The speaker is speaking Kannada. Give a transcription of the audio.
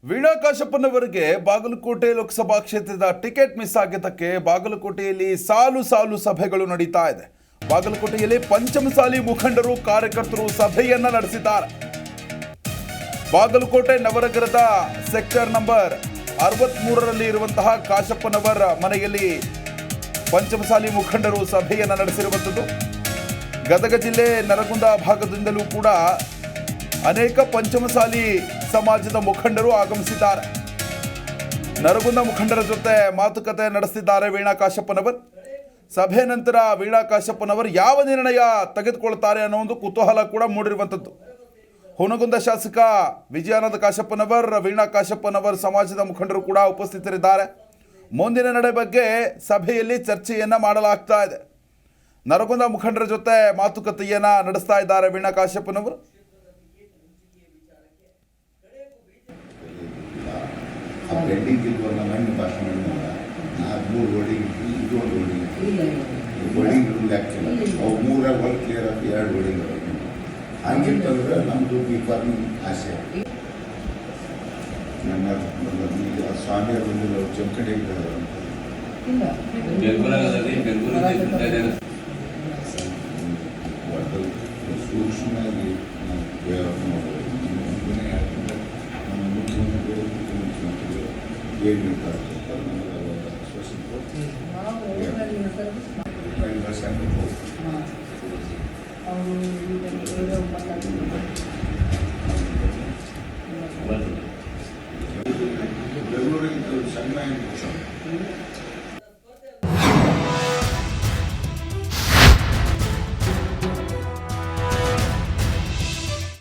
ವೀಣಾ ಕಾಶಪ್ಪನವರಿಗೆ ಬಾಗಲಕೋಟೆ ಲೋಕಸಭಾ ಕ್ಷೇತ್ರದ ಟಿಕೆಟ್ ಮಿಸ್ ಆಗಿದ್ದಕ್ಕೆ ಬಾಗಲಕೋಟೆಯಲ್ಲಿ ಸಾಲು ಸಾಲು ಸಭೆಗಳು ನಡೀತಾ ಇದೆ. ಬಾಗಲಕೋಟೆಯಲ್ಲಿ ಪಂಚಮಸಾಲಿ ಮುಖಂಡರು ಕಾರ್ಯಕರ್ತರು ಸಭೆಯನ್ನ ನಡೆಸಿದ್ದಾರೆ. ಬಾಗಲಕೋಟೆ ನವನಗರದ ಸೆಕ್ಟರ್ ನಂಬರ್ 63ರಲ್ಲಿ ಇರುವಂತಹ ಕಾಶಪ್ಪನವರ ಮನೆಯಲ್ಲಿ ಪಂಚಮಸಾಲಿ ಮುಖಂಡರು ಸಭೆಯನ್ನ ನಡೆಸಿರುವಂಥದ್ದು. ಗದಗ ಜಿಲ್ಲೆ ನರಗುಂದ ಭಾಗದಿಂದಲೂ ಕೂಡ ಅನೇಕ ಪಂಚಮಸಾಲಿ ಸಮಾಜದ ಮುಖಂಡರು ಆಗಮಿಸಿದ್ದಾರೆ. ನರಗುಂದ ಮುಖಂಡರ ಜೊತೆ ಮಾತುಕತೆ ನಡೆಸಿದ್ದಾರೆ ವೀಣಾ ಕಾಶಪ್ಪನವರ್. ಸಭೆ ನಂತರ ವೀಣಾ ಕಾಶಪ್ಪನವರು ಯಾವ ನಿರ್ಣಯ ತೆಗೆದುಕೊಳ್ತಾರೆ ಅನ್ನೋ ಒಂದು ಕುತೂಹಲ ಕೂಡ ಮೂಡಿರುವಂಥದ್ದು. ಹುನಗುಂದ ಶಾಸಕ ವಿಜಯಾನಂದ ಕಾಶಪ್ಪನವರ್, ವೀಣಾ ಕಾಶಪ್ಪನವರ್ ಸಮಾಜದ ಮುಖಂಡರು ಕೂಡ ಉಪಸ್ಥಿತರಿದ್ದಾರೆ. ಮುಂದಿನ ನಡೆ ಬಗ್ಗೆ ಸಭೆಯಲ್ಲಿ ಚರ್ಚೆಯನ್ನ ಮಾಡಲಾಗ್ತಾ ಇದೆ. ನರಗುಂದ ಮುಖಂಡರ ಜೊತೆ ಮಾತುಕತೆಯನ್ನ ನಡೆಸ್ತಾ ಇದ್ದಾರೆ ವೀಣಾ ಕಾಶಪ್ಪನವರು. ಪೆಂಡಿಂಗ್ ಇಲ್ವಲ್ಲ ಮಣ್ಣು ಭಾಷಣ ಮೂರು ಹೋರ್ಡಿಂಗ್ ಇದು ಒಂದು ಹೋರ್ಡಿಂಗ್ ರೂಲ್ ಆಗ್ತಿಲ್ಲ. ಅವು ಮೂರಾಗ ಹೊಲ್ ಕ್ಲಿಯರ್ ಆಗಿ 2 ಹೋರ್ಡಿಂಗ್ ಹಂಗಿರ್ತಂದ್ರೆ ನಮ್ಮದು ಬಿ ಫಾರ್ಮಿಂಗ್ ಆಸೆ. ನನ್ನ ಸ್ವಾಮಿಯರ ಬಂದಿಲ್ಲ ಚೌಕಡಿ ಸೂಕ್ಷ್ಮವಾಗಿ ಬೆಂಗಳೂರಿಗೆ ಸಣ್ಣ